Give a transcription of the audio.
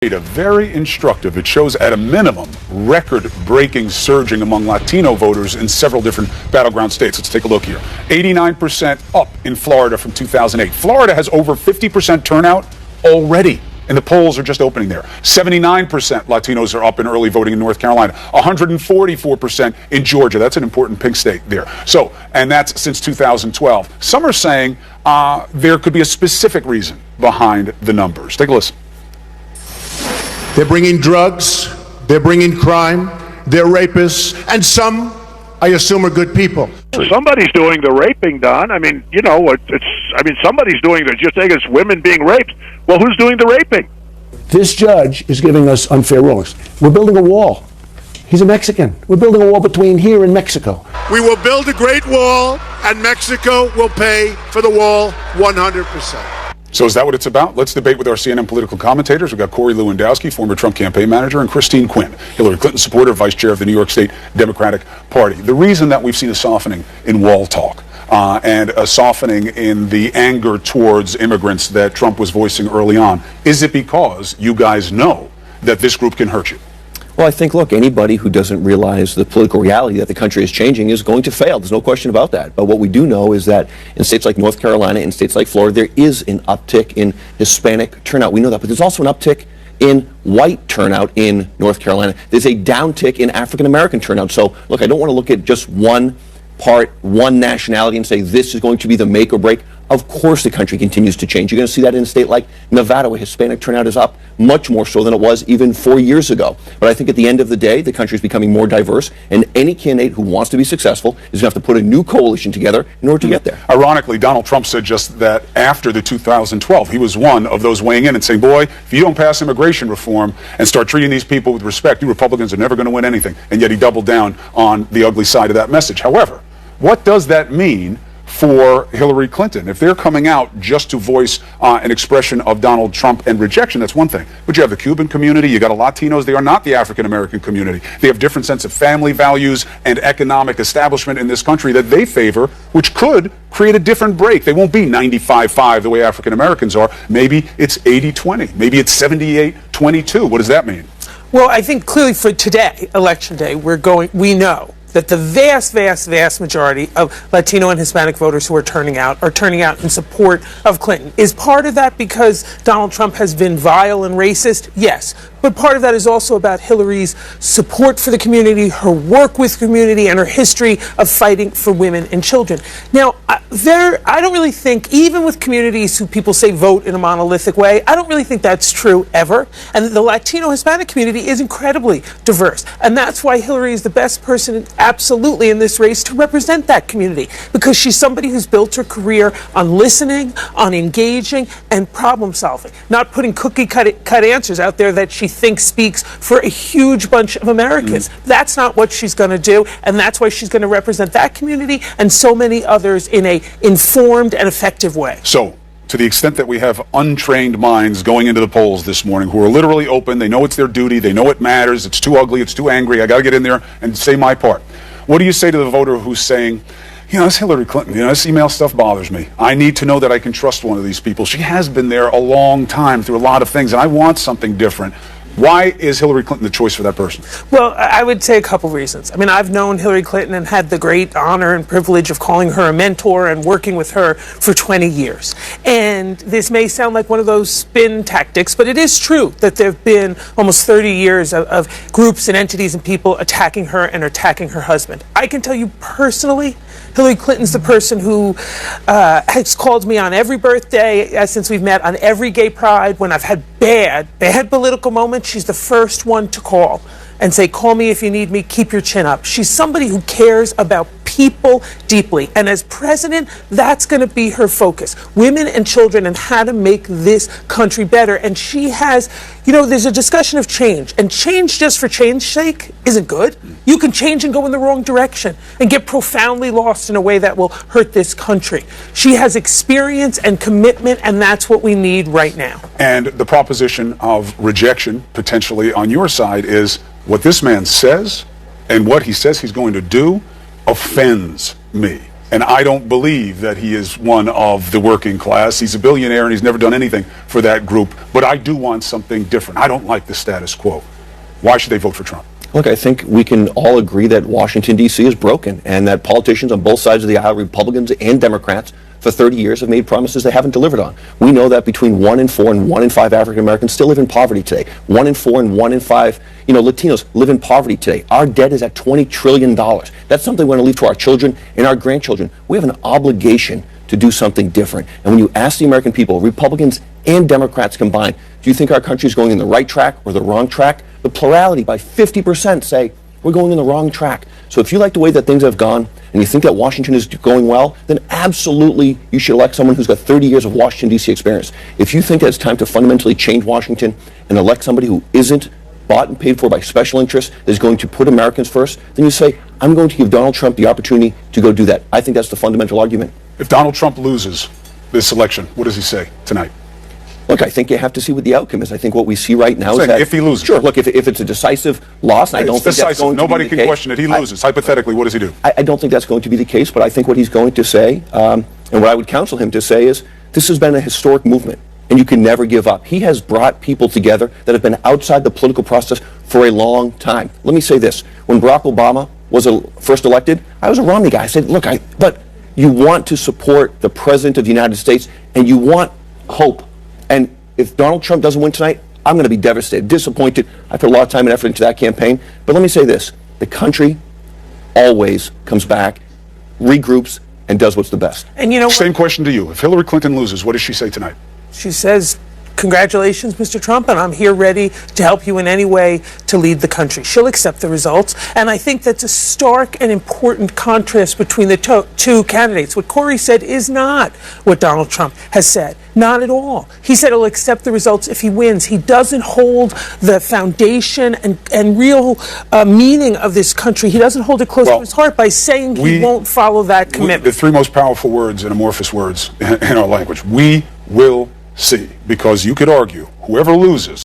Data very instructive. It shows at a minimum record-breaking surging among Latino voters in several different battleground states. Let's take a look here. 89% up in Florida from 2008. Florida has over 50% turnout already, and the polls are just opening there. 79% Latinos are up in early voting in North Carolina. 144% in Georgia. That's an important pink state there. So, and that's since 2012. Some are saying there could be a specific reason behind the numbers. Take a listen. They're bringing drugs, they're bringing crime, they're rapists, and some, I assume, are good people. Somebody's doing the raping, Don. I mean, you know, somebody's doing the, you're saying it's women being raped. Well, who's doing the raping? This judge is giving us unfair rulings. We're building a wall. He's a Mexican. We're building a wall between here and Mexico. We will build a great wall, and Mexico will pay for the wall 100%. So is that what it's about? Let's debate with our CNN political commentators. We've got Corey Lewandowski, former Trump campaign manager, and Christine Quinn, Hillary Clinton supporter, vice chair of the New York State Democratic Party. The reason that we've seen a softening in wall talk and a softening in the anger towards immigrants that Trump was voicing early on, is it because you guys know that this group can hurt you? Well, I think, look, anybody who doesn't realize the political reality that the country is changing is going to fail. There's no question about that. But what we do know is that in states like North Carolina and states like Florida, there is an uptick in Hispanic turnout. We know that. But there's also an uptick in white turnout in North Carolina. There's a downtick in African American turnout. So, look, I don't want to look at just one part, one nationality and say this is going to be the make or break. Of course the country continues to change. You're going to see that in a state like Nevada, where Hispanic turnout is up much more so than it was even 4 years ago. But I think at the end of the day, the country is becoming more diverse, and any candidate who wants to be successful is going to have to put a new coalition together in order to get there. Ironically, Donald Trump said just that after the 2012, he was one of those weighing in and saying, boy, if you don't pass immigration reform and start treating these people with respect, you Republicans are never going to win anything. And yet he doubled down on the ugly side of that message. However, what does that mean for Hillary Clinton? If they're coming out just to voice an expression of Donald Trump and rejection, that's one thing. But you have the Cuban community, you got a Latinos, they are not the African American community. They have different sense of family values and economic establishment in this country that they favor, which could create a different break. They won't be 95-5 the way African Americans are. Maybe it's 80-20. Maybe it's 78-22. What does that mean? Well, I think clearly for today, Election Day, we know that the vast majority of Latino and Hispanic voters who are turning out in support of Clinton. Is part of that because Donald Trump has been vile and racist? Yes. But part of that is also about Hillary's support for the community, her work with community, and her history of fighting for women and children. Now, I don't really think, even with communities who people say vote in a monolithic way, I don't really think that's true ever. And the Latino-Hispanic community is incredibly diverse. And that's why Hillary is the best person absolutely in this race to represent that community, because she's somebody who's built her career on listening, on engaging, and problem solving, not putting cookie-cut answers out there that she thinks speaks for a huge bunch of Americans. That's not what she's going to do, and that's why she's going to represent that community and so many others in a informed and effective way. So, to the extent that we have untrained minds going into the polls this morning who are literally open, they know it's their duty, they know it matters, it's too ugly, it's too angry, I got to get in there and say my part. What do you say to the voter who's saying, you know, this Hillary Clinton, you know, this email stuff bothers me. I need to know that I can trust one of these people. She has been there a long time through a lot of things, and I want something different. Why is Hillary Clinton the choice for that person? Well, I would say a couple reasons. I mean, I've known Hillary Clinton and had the great honor and privilege of calling her a mentor and working with her for 20 years. And this may sound like one of those spin tactics, but it is true that there have been almost 30 years of groups and entities and people attacking her and attacking her husband. I can tell you personally, Hillary Clinton's the person who has called me on every birthday since we've met, on every gay pride. When I've had bad political moments, she's the first one to call and say, call me if you need me, keep your chin up. She's somebody who cares about people deeply. And as president, that's going to be her focus. Women and children and how to make this country better. And she has, you know, there's a discussion of change. And change just for change's sake isn't good. You can change and go in the wrong direction and get profoundly lost in a way that will hurt this country. She has experience and commitment, and that's what we need right now. And the proposition of rejection, potentially on your side, is what this man says and what he says he's going to do offends me. And I don't believe that he is one of the working class. He's a billionaire and he's never done anything for that group. But I do want something different. I don't like the status quo. Why should they vote for Trump? Look, I think we can all agree that Washington, D.C. is broken and that politicians on both sides of the aisle, Republicans and Democrats, for 30 years have made promises they haven't delivered on. We know that between 1 in 4 and 1 in 5 African Americans still live in poverty today. 1 in 4 and 1 in 5, Latinos live in poverty today. Our debt is at $20 trillion. That's something we want to leave to our children and our grandchildren. We have an obligation to do something different. And when you ask the American people, Republicans and Democrats combined, do you think our country is going in the right track or the wrong track? The plurality by 50% say we're going in the wrong track. So if you like the way that things have gone and you think that Washington is going well, then absolutely you should elect someone who's got 30 years of Washington, D.C. experience. If you think that it's time to fundamentally change Washington and elect somebody who isn't bought and paid for by special interests, that is going to put Americans first, then you say, I'm going to give Donald Trump the opportunity to go do that. I think that's the fundamental argument. If Donald Trump loses this election, what does he say tonight? Look, I think you have to see what the outcome is. I think what we see right now is that if he loses. Sure, look, if it's a decisive loss, and I don't think that's going to be the case. Nobody can question it. He loses. Hypothetically, what does he do? I don't think that's going to be the case, but I think what he's going to say, and what I would counsel him to say is, this has been a historic movement, and you can never give up. He has brought people together that have been outside the political process for a long time. Let me say this. When Barack Obama was first elected, I was a Romney guy. I said, look, but you want to support the President of the United States, and you want hope. And if Donald Trump doesn't win tonight, I'm going to be devastated, disappointed. I put a lot of time and effort into that campaign. But let me say this. The country always comes back, regroups, and does what's the best. And you know what? Same question to you. If Hillary Clinton loses, what does she say tonight? She says, congratulations, Mr. Trump, and I'm here ready to help you in any way to lead the country. She'll accept the results, and I think that's a stark and important contrast between the two candidates. What Corey said is not what Donald Trump has said. Not at all. He said he'll accept the results if he wins. He doesn't hold the foundation and real meaning of this country. He doesn't hold it close to his heart by saying he won't follow that commitment. The three most powerful words and amorphous words in our language. We will see, because you could argue whoever loses